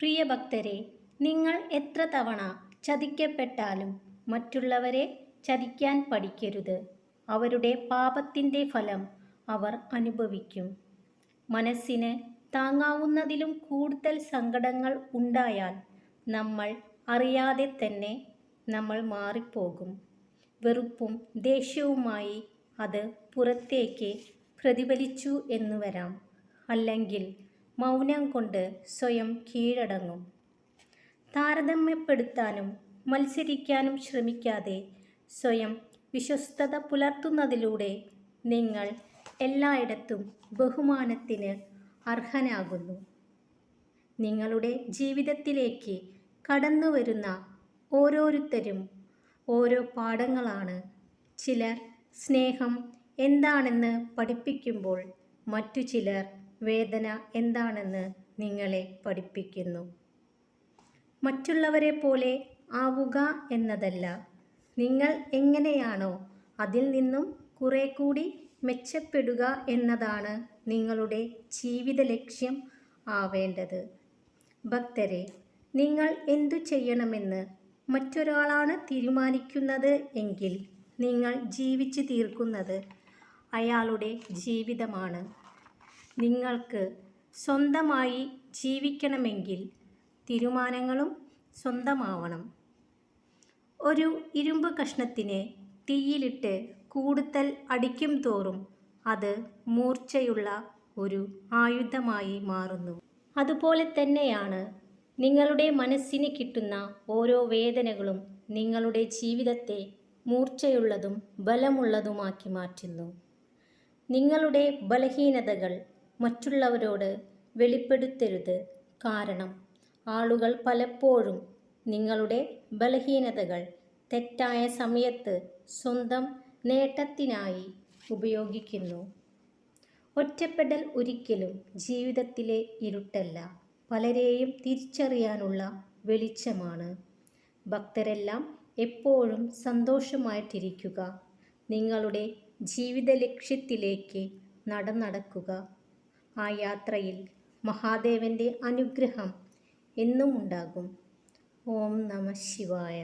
പ്രിയ ഭക്തരെ, നിങ്ങൾ എത്ര തവണ ചതിക്കപ്പെട്ടാലും മറ്റുള്ളവരെ ചതിക്കാൻ പഠിക്കരുത്. അവരുടെ പാപത്തിൻ്റെ ഫലം അവർ അനുഭവിക്കും. മനസ്സിന് താങ്ങാവുന്നതിലും കൂടുതൽ സങ്കടങ്ങൾ ഉണ്ടായാൽ നമ്മൾ അറിയാതെ തന്നെ നമ്മൾ മാറിപ്പോകും. വെറുപ്പും ദേഷ്യവുമായി അത് പുറത്തേക്ക് പ്രതിഫലിച്ചു എന്നു വരാം. അല്ലെങ്കിൽ മൗനം കൊണ്ട് സ്വയം കീഴടങ്ങും. താരതമ്യപ്പെടുത്താനും മത്സരിക്കാനും ശ്രമിക്കാതെ സ്വയം വിശ്വസ്തത പുലർത്തുന്നതിലൂടെ നിങ്ങൾ എല്ലായിടത്തും ബഹുമാനത്തിന് അർഹനാകുന്നു. നിങ്ങളുടെ ജീവിതത്തിലേക്ക് കടന്നുവരുന്ന ഓരോരുത്തരും ഓരോ പാഠങ്ങളാണ്. ചിലർ സ്നേഹം എന്താണെന്ന് പഠിപ്പിക്കുമ്പോൾ മറ്റു ചിലർ വേദന എന്താണെന്ന് നിങ്ങളെ പഠിപ്പിക്കുന്നു. മറ്റുള്ളവരെ പോലെ ആവുക എന്നതല്ല, നിങ്ങൾ എങ്ങനെയാണോ അതിൽ നിന്നും കുറെ കൂടി മെച്ചപ്പെടുക എന്നതാണ് നിങ്ങളുടെ ജീവിത ലക്ഷ്യം ആവേണ്ടത്. ഭക്തരെ, നിങ്ങൾ എന്തു ചെയ്യണമെന്ന് മറ്റൊരാളാണ് തീരുമാനിക്കുന്നത് എങ്കിൽ നിങ്ങൾ ജീവിച്ചു തീർക്കുന്നത് അയാളുടെ ജീവിതമാണ്. നിങ്ങൾക്ക് സ്വന്തമായി ജീവിക്കണമെങ്കിൽ തീരുമാനങ്ങളും സ്വന്തമാവണം. ഒരു ഇരുമ്പ് കഷ്ണത്തിന് തീയിലിട്ട് കൂടുതൽ അടിക്കും തോറും അത് മൂർച്ചയുള്ള ഒരു ആയുധമായി മാറുന്നു. അതുപോലെ തന്നെയാണ് നിങ്ങളുടെ മനസ്സിന് കിട്ടുന്ന ഓരോ വേദനകളും നിങ്ങളുടെ ജീവിതത്തെ മൂർച്ചയുള്ളതും ബലമുള്ളതുമാക്കി മാറ്റുന്നു. നിങ്ങളുടെ ബലഹീനതകൾ മറ്റുള്ളവരോട് വെളിപ്പെടുത്തരുത്. കാരണം ആളുകൾ പലപ്പോഴും നിങ്ങളുടെ ബലഹീനതകൾ തെറ്റായ സമയത്ത് സ്വന്തം നേട്ടത്തിനായി ഉപയോഗിക്കുന്നു. ഒറ്റപ്പെടൽ ഒരിക്കലും ജീവിതത്തിലെ ഇരുട്ടല്ല, പലരെയും തിരിച്ചറിയാനുള്ള വെളിച്ചമാണ്. ഭക്തരെല്ലാം എപ്പോഴും സന്തോഷമായിട്ടിരിക്കുക. നിങ്ങളുടെ ജീവിത ലക്ഷ്യത്തിലേക്ക് നടക്കുക. ആ യാത്രയിൽ മഹാദേവൻ്റെ അനുഗ്രഹം എന്നും ഉണ്ടാകും. ഓം നമഃ ശിവായ.